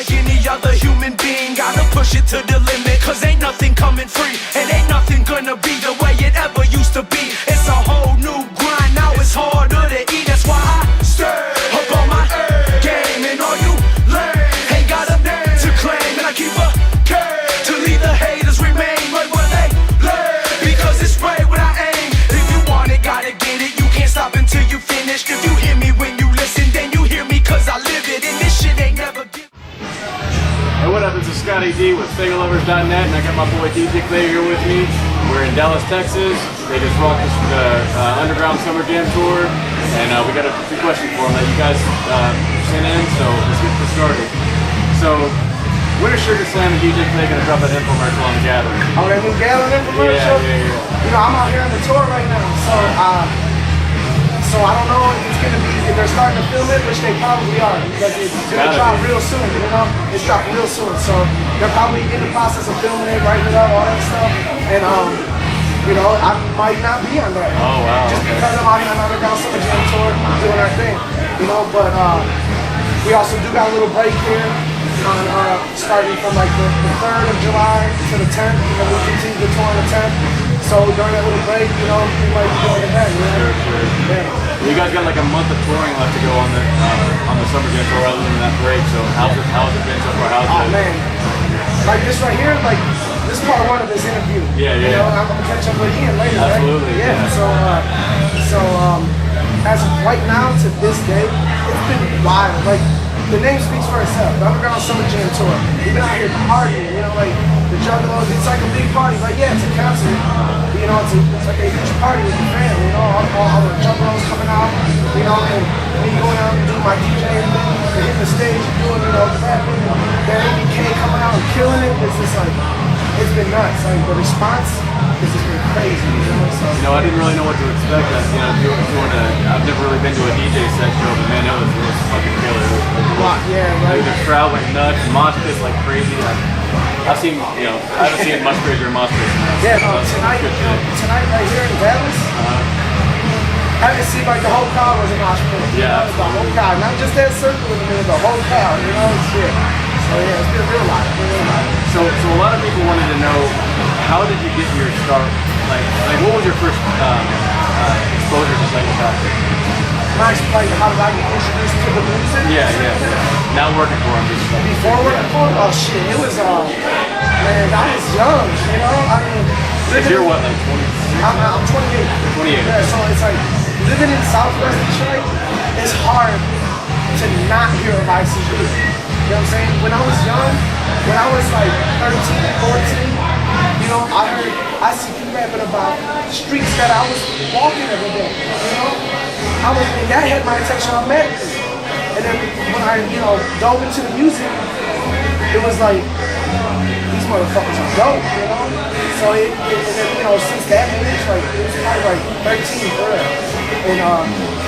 like any other human being. Gotta push it to the limit, cause ain't nothing coming free. And ain't nothing gonna be the way it ever used to be. It's a whole new grind, now it's harder to eat. That's why I stay up on my game. And all you lame ain't got a name to claim. And I keep a K to leave the haters remain right where they lay. Because it's spray when I aim. If you want it, gotta get it. You can't stop until you finish. If you hear me when you listen, then you hear me cause I live it. And this shit ain't never given. Hey, what up? This is Scottie D with FagerLovers.net, and I got my boy DJ Clay here with me. We're in Dallas, Texas. They just rocked the Underground Summer Jam Tour, and we got a few questions for them that you guys sent in, so let's get this started. So, when is Sugar Slam and DJ Clay going to drop that infomercial on the Gathering? Oh, that new Gathering infomercial? Yeah. You know, I'm out here on the tour right now, so I don't know if it's gonna be, if they're starting to film it, which they probably are, because it's gonna drop real soon, you know? It's dropping real soon, so they're probably in the process of filming it, writing it up, all that stuff, and you know, I might not be on that. Oh, wow. Just because I'm out here on the Underground Summer Jam Tour, doing our thing, you know, but we also do got a little break here, on starting from like the 3rd of July to the 10th, you know, we continue the tour on the 10th. So during that little break, you know, we might be doing that, you know? Sure. Yeah. You guys got like a month of touring left to go on the Summer Jam Tour other than that break, so how's it been so far? Oh man, like this right here, like this is part 1 of this interview. Yeah. You know, I'm gonna catch up with Ian later, Absolutely, right? Yeah. So as of right now to this day, it's been wild. Like the name speaks for itself. The Underground Summer Jam Tour. We've been out here partying, you know, like the Juggalo. It's like a big party. Like yeah, it's a concert. You know, it's like a huge party with the family. You know, all the Juggalos coming out. You know, and me going out and doing my DJing thing, and hitting the stage and doing, you know, that. Then ABK coming out and killing it. It's just like it's been nuts. Like the response has just been crazy. You know, so. You know, I didn't really know what to expect. You know, I've never really been to a DJ set show, but man, it was fucking killer. Yeah, right. The crowd went nuts, mosh pits like crazy. I've seen, you know, I haven't seen much crazier mosh pits. Yeah, tonight right here in Dallas, I haven't seen like the whole crowd was a mosh pit. Yeah, the whole crowd, not just that circle with me, the whole crowd. You know, shit. So yeah, it's been real life. So a lot of people wanted to know, how did you get your start? Like what was your first exposure to psychopathic? Like how did I get introduced to the music? Yeah. Now working for him. Before working for him? Oh shit, it was man, I was young, you know? I mean, you're what, like 26? I'm 28. 28. Yeah, so it's like living in Southwest Detroit, it's hard to not hear of ICP. You know what I'm saying? When I was young, when I was like 13, 14, you know, I heard ICP rapping about streets that I was walking every day, you know? And that had my attention automatically. And then when I, you know, dove into the music, it was like, these motherfuckers are dope, you know? So and then, you know, since that age, like, it was probably like 13, for real. And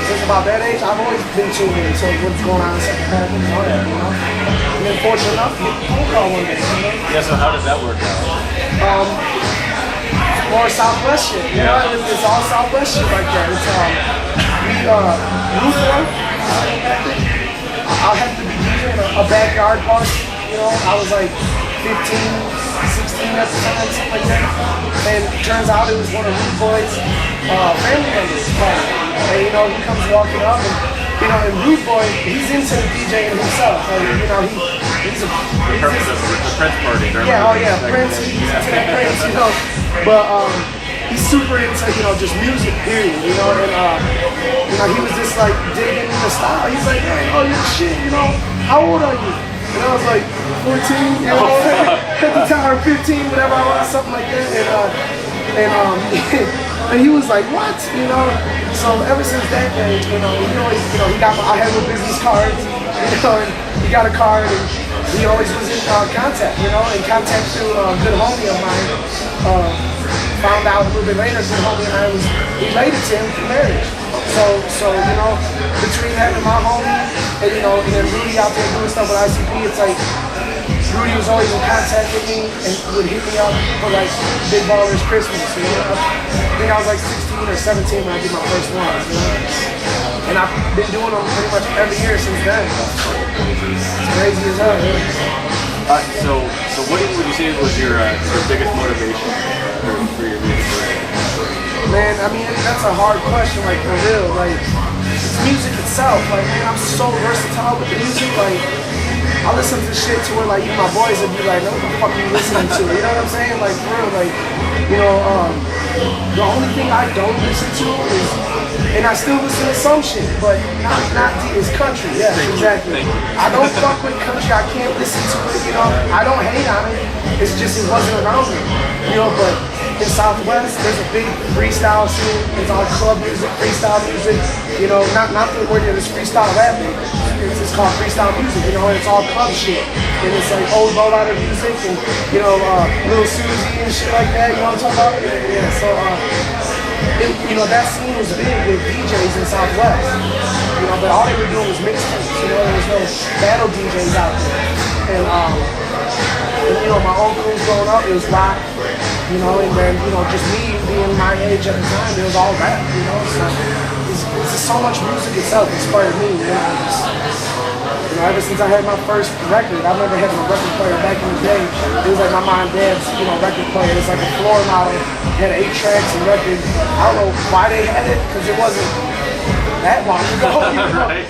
since about that age, I've always been tuned in to what's going on in Sacramento and all that, you know? And then fortunate enough, get the phone call one day, you know? Yeah, so how does that work out? More Southwest shit, you know? It's all Southwest shit like that. It's Luthor, I happened to be DJing a backyard party, you know, I was like 15, 16 at the time, something like that, and it turns out it was one of Rude Boy's family members, and you know, he comes walking up, and you know, and Rude Boy, he's into the DJing himself, like, you know, he's the Prince party, Prince, he's into that Prince, you know, but he's super into, you know, just music, period, you know, and, you know, he was just, like, digging the style. He's like, hey, oh, you're the shit, you know, how old are you? And I was like, 14, you know, at the time, or 15, whatever I was, something like that, and he was like, what, you know, so ever since that day, you know, he always, you know, I had little business cards, you know, and he got a card, and he always was in contact, you know, and contact through a good homie of mine, found out a little bit later that homie and I was related to him through marriage. So you know, between that and my homie, and you know, and then Rudy out there doing stuff with ICP, it's like Rudy was always in contact with me and would hit me up for like Big Ballers Christmas. You know? I think I was like 16 or 17 when I did my first ones. You know? And I've been doing them pretty much every year since then. It's crazy as hell. So what would you say was your biggest motivation for your music career? Man, I mean, that's a hard question, like, for real. Like, it's music itself. Like, man, I'm so versatile with the music. Like, I listen to shit to where, like, even my boys would be like, "No, what the fuck are you listening to?" You know what I'm saying? Like, for real, like, you know, the only thing I don't listen to is, and I still listen to some shit, but not is country. Yeah, exactly. I don't fuck with country. I can't listen to it. You know, I don't hate on it. It's just it wasn't around me. You know, but in Southwest, there's a big freestyle scene. It's all club music, freestyle music. You know, not the word that is freestyle rapping. It's called freestyle music. You know, and it's all club shit. And it's like old lowrider music and you know, Lil Susie and shit like that. You know what I'm talking about? Yeah. So, you know, that scene was big with DJs in Southwest. You know, but all they were doing was mixtapes. You know, there was no battle DJs out there. And you know, my own crews growing up, it was rock. You know, and then, you know, just me being my age at the time, it was all rap, you know, so it's just so much music itself inspired me, you know, ever since I had my first record, I remember having a record player back in the day. It was like my mom and dad's, you know, record player. It's like a floor model, it had 8 tracks and records. I don't know why they had it, because it wasn't that long ago, you know? Right.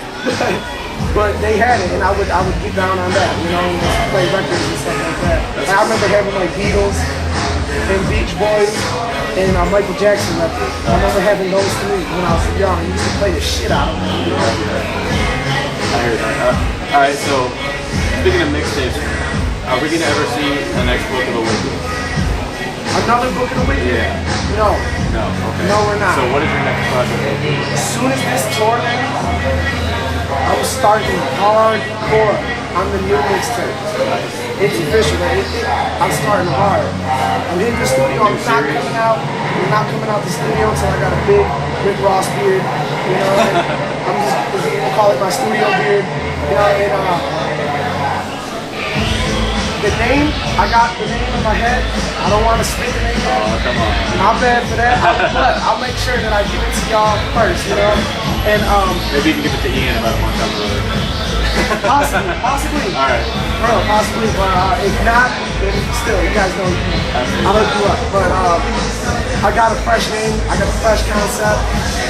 But they had it, and I would get down on that, you know, and just play records and stuff like that. And I remember having like Beatles and Beach Boys and Michael Jackson records. I remember having those 3 when I was young. I used to play the shit out of them. You know? I hear that. All right, so speaking of mixtapes, are we gonna ever see the next book of the week? Another book of the week? Yeah. No. No. Okay. No, we're not. So what is your next project? As soon as this tour ends, I'm starting hardcore on the new mixtape. It's official. I'm starting hard. I'm hitting the studio. I'm not coming out the studio until I got a big Rick Ross beard. You know, I'm just gonna call it my studio beard. You know, and the name, I got the name in my head. I don't want to spit the name. Oh, come on. Not bad for that. But I'll make sure that I give it to y'all first. You know, and maybe you can give it to Ian about 1 time or other. Possibly. All right. Bro, possibly, but if not, then still, you guys know I'll hook you up. But I got a fresh name, I got a fresh concept,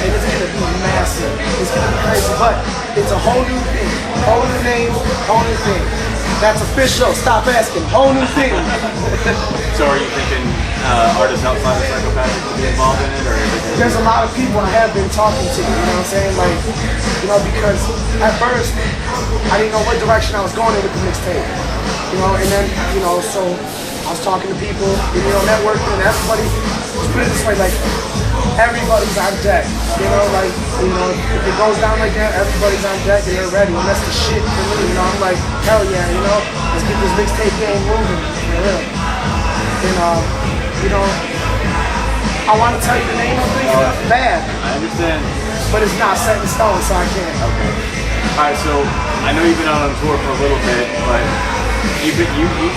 and it's gonna be massive. It's gonna be crazy, but it's a whole new thing, whole new name, whole new thing. That's official. Stop asking. Whole new thing. So are you thinking artists outside of Psychopathic to be involved in it, or is it? There's a lot of people I have been talking to, you know what I'm saying? Like, you know, because at first, I didn't know what direction I was going in with the mixtape. You know, and then, you know, so I was talking to people, you know, networking, and everybody, let's put it this way, like, everybody's on deck. You know, like, you know, if it goes down like that, everybody's on deck and they're ready. And that's the shit for me, you know. I'm like, hell yeah, you know, let's get this mixtape game moving, for real. And, you know, I want to tell you the name of it, bad. I understand. But it's not set in stone, so I can't. Okay. All right, so I know you've been out on tour for a little bit, but you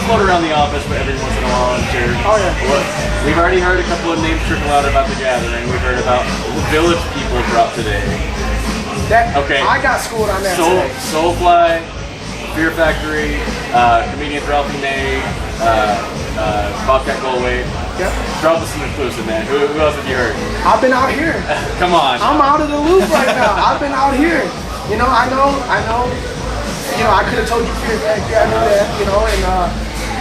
float around the office every once in a while, I'm sure. Oh yeah. What, we've already heard a couple of names trickle out about the gathering. We've heard about the Village People drop today. Okay. I got schooled on that today. Soulfly, Fear Factory, comedian Ralphie May, Bobcat Goldthwait. Yep. Drop us some exclusive, man. Who else have you heard? I've been out here. Come on. I'm out of the loop right now. I've been out here. You know, I know. You know, I could have told you Fear Factory, I knew that, you know, and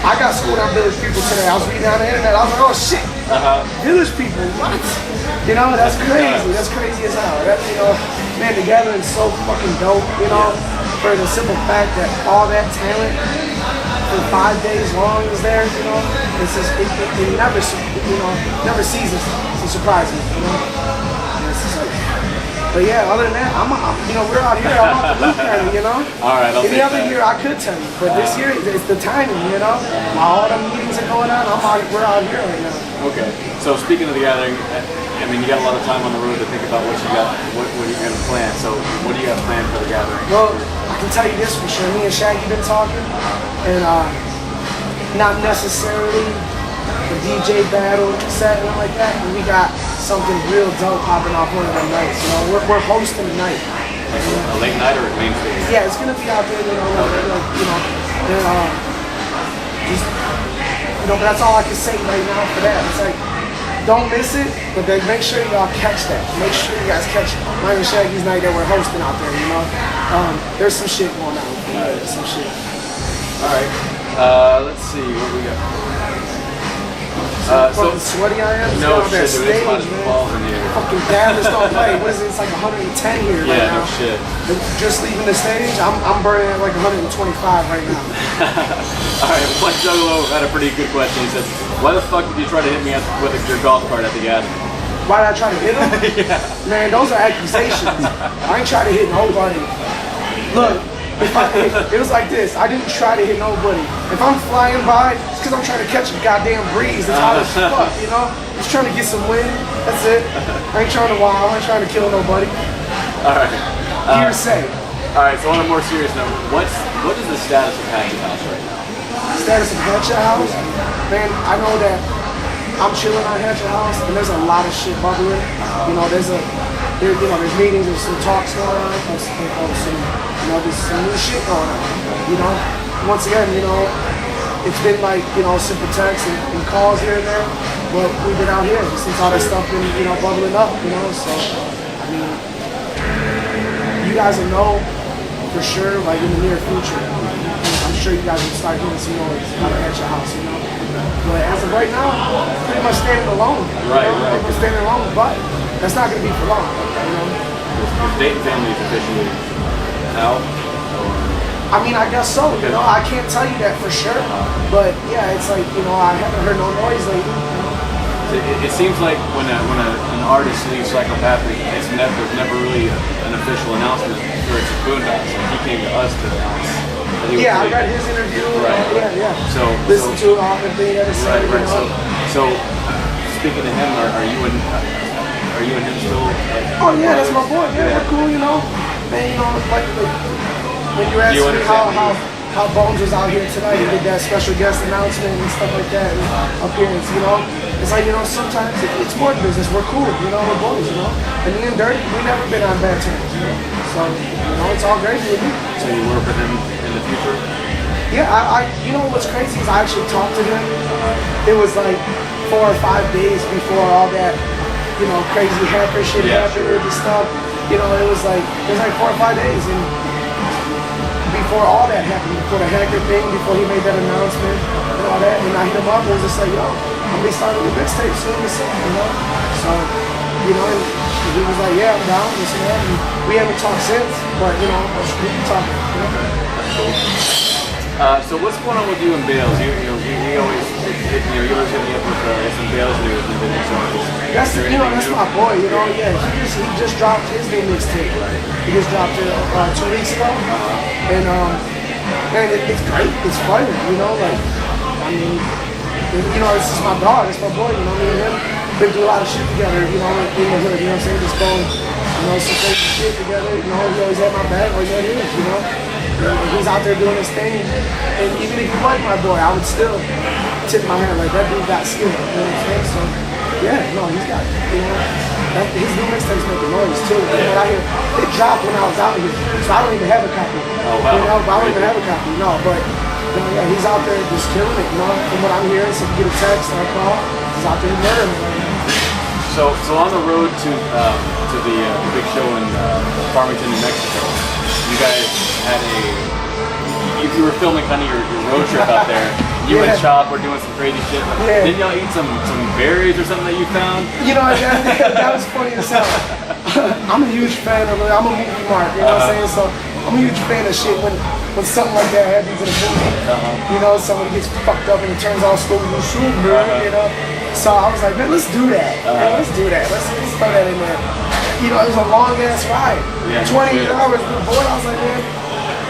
I got schooled on Village People today. I was reading on the internet, I was like, oh shit, Village People, what? You know, that's crazy. That's crazy as hell. That, you know, man, the gathering's so fucking dope, you know, for the simple fact that all that talent for 5 days long is there, you know. It's just, it never, you know, never ceases to surprise me, you know. It's just like, but yeah, other than that, you know, we're out here, I'm out the loop kind of, you know. All right, Any other year I could tell you, but this year it's the timing, you know. While all the meetings are going on, we're out here right now. Okay, so speaking of the gathering, I mean, you got a lot of time on the road to think about what you got, what you're gonna plan. So, what do you got planned for the gathering? Well, I can tell you this for sure. Me and Shaggy been talking, and not necessarily the DJ battle set and like that, but we got something real dope popping off one of them nights. You know, we're hosting the night. Like a late night or a main stage? Yeah, it's gonna be out there. You know, and, just, you know, that's all I can say right now for that. It's like, don't miss it, but then make sure y'all catch that. Make sure you guys catch Mine and Shaggy's night that we're hosting out there. You know, there's some shit going on. There's some shit. All right. Let's see what we got. So sweaty I am. No shit, dude. There's a lot of balls in here. Fucking Dallas don't play. What is it? It's like 110 here right yeah, now. no shit. Just leaving the stage, I'm burning at like 125 right now. All right, Mike Juggalo had a pretty good question. He said, "Why the fuck did you try to hit me with your golf cart at the gathering?" Why did I try to hit him? Yeah. Man, those are accusations. I ain't trying to hit nobody. Look, it was like this. I didn't try to hit nobody. If I'm flying by, it's because I'm trying to catch a goddamn breeze. It's hot as fuck, you know? Just trying to get some wind. That's it. I ain't trying to wild. I ain't trying to kill nobody. All right. Hearsay. All right, so on a more serious note, what is the status of Hatchet House right now? Status of Hatchet House? Man, I know that I'm chilling on Hatchet House, and there's a lot of shit bubbling. You know, there's meetings, there's some talks going on, there's some new shit going on. You know, once again, you know, it's been like, you know, simple texts and calls here and there, but we've been out here since all that stuff been, you know, bubbling up. You know, so I mean, you guys will know for sure, like in the near future. I'm sure you guys will start hearing some noise out of Hatchet House. You know. But as of right now, pretty much standing alone. Right. Pretty much standing alone, but that's not going to be for long. You know? Your Dayton family is officially out? I mean, I guess so. You know, I can't tell you that for sure. But yeah, it's like, you know, I haven't heard no noise lately. It seems like when an artist leaves Psychopathic, there's never really an official announcement for its Boondox. Like he came to us to announce. Yeah, I read his interview. Right. Yeah. So listen to everything that he said. Right. So speaking to him, are you and him still? Oh yeah, that's my boy. Yeah, we're cool. You know, man. You know, like when you asked me how Bones was out here tonight, he did that special guest announcement and stuff like that, and appearance. You know, it's like, you know, sometimes it's more business. We're cool. You know, we're boys. You know, and me and Dirty, we never been on bad terms. You know, so you know, it's all great with me. So you work with him in the future? Yeah, I you know what's crazy is I actually talked to him. It was like 4 or 5 days before all that, you know, crazy hacker shit happened with the stuff. You know, it was like 4 or 5 days, and before all that happened, before the hacker thing, before he made that announcement and all that, and I hit him up and was just like, yo, I'm gonna be starting a mixtape soon, you know. So, you know, and he was like, yeah, I'm down, this and that. And we haven't talked since, but you know, we can talk. You know? So what's going on with you and Bales? You always hit me up with some Bales news and everything. So that's my boy. You know, yeah. He just dropped his new mixtape. Right. He just dropped it 2 weeks ago, and man, it's great. It's fun. You know, like I mean, you know, this is my dog. It's my boy. You know, me and him been through a lot of shit together. You know, in the hood. You know what I'm saying? Just going, you know, some crazy shit together. You know, he always had my back. Always had his. You know. He's out there doing his thing, and even if he wasn't my boy, I would still tip my hand like that dude got skill. You know what I'm saying? So yeah, no, he's got, you know, his new mixtape's making noise too. You know, I hear it dropped when I was out here, so I don't even have a copy. Oh wow! You know, I don't even have a copy. No, but you know, yeah, he's out there just killing it. You know, from what I'm hearing, so if you get a text or a call, he's out there murdering right now. So on the road to the big show in Farmington, New Mexico, you guys had you were filming kind of your road trip out there. You and Chop were doing some crazy shit. Didn't y'all eat some berries or something that you found? You know, that was funny as hell. I'm a huge fan of it. I'm a movie mark, you know what I'm saying? So I'm a huge fan of shit when something like that happens in a movie. You know, someone gets fucked up and it turns all slow and shoot, you know. So I was like, man, let's do that. Man, let's do that. Let's throw that in there. You know, it was a long ass ride. 20 hours with the boy. I was like, man,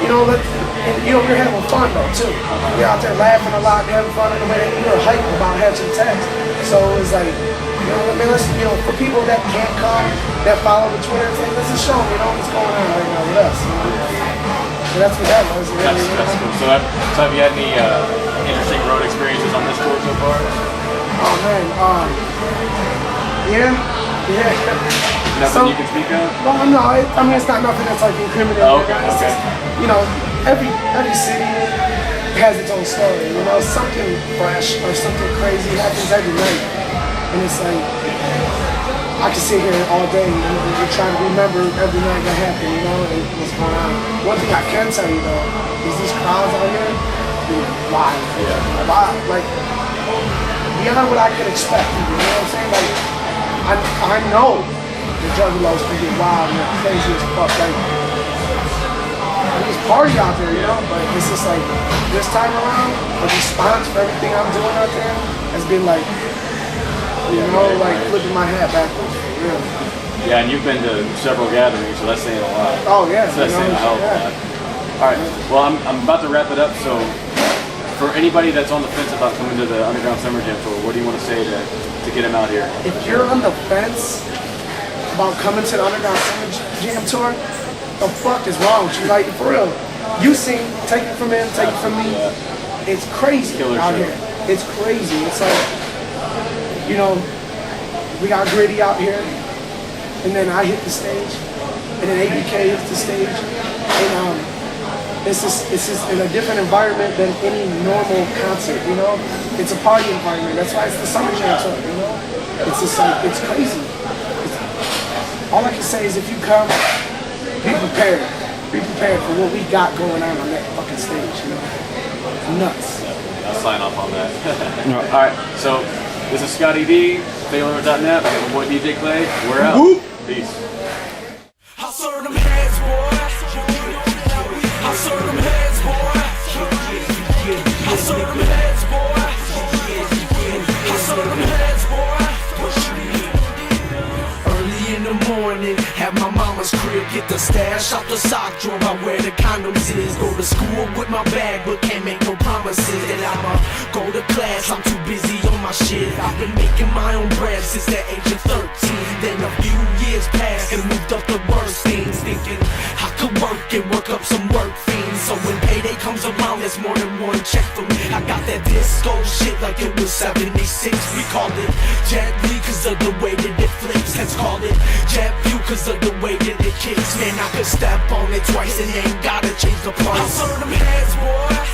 you know, we were having fun though too. We were out there laughing a lot, having fun in the way. We were hyped about Hatchet Text. So it was like, you know, I mean, let's, you know, for people that can't come, that follow the Twitter, it's like, let's just show them, you know, what's going on right now with us. You know? So that's what that was. That's cool. So have you had interesting road experiences on this tour so far? Oh man, yeah. Nothing you can speak of? Well, no, I mean, it's not nothing that's like incriminating. Oh, okay, It's okay. just, you know, every city has its own story. You know, something fresh or something crazy happens every night, and it's like I can sit here all day and try to remember every night that happened. You know, and what's going on. One thing I can tell you though is these crowds out here, live, live, like beyond what I could expect. You know what I'm saying? Like I know the Juggalos can get wild and crazy as fuck. Like there's party out there, you know, but it's just like this time around, the response for everything I'm doing out there has been like, you know, like flipping my hat backwards. Really. Yeah, and you've been to several gatherings, so that's saying a lot. Oh yeah, so that's saying a hell of a lot. All right, well I'm about to wrap it up. So for anybody that's on the fence about coming to the Underground Summer Jam Tour, what do you want to say to get them out here? If you're on the fence about coming to the Underground Summer Jam Tour, the fuck is wrong with you? Like, for real. You sing, take it from him, take it from me. It's crazy out here. It's crazy. It's like, you know, we got Gritty out here, and then I hit the stage, and then ABK hits the stage, and it's just in a different environment than any normal concert, you know? It's a party environment. That's why it's the Summer Jam Tour, you know? It's just like, it's crazy. All I can say is if you come, be prepared. Be prepared for what we got going on that fucking stage, you know? Nuts. I'll sign off on that. All right, so this is Scottie D, FadeLimit.net. I have my boy DJ Clay. We're out. Whoop. Peace. I serve them heads, boy. I serve them heads, boy. I serve them heads, boy. I serve them heads, boy. Early in the morning, at my mama's crib, get the stash out the sock drawer by where the condoms is. Go to school with my bag, but can't make no promises that I'ma go to class. I'm too busy on my shit. I've been making my own bread since the age of 13. Then a few years passed and moved up the worst things, thinking I could work and work up some work fiends. So when payday comes around, there's more than one check for me. I got that disco shit like it was 76. We called it Jet Li cause of the way that it flips. Let's call it Jet View cause of the way that it kicks. Man, I could step on it twice and ain't gotta change the price. I serve them heads, boy.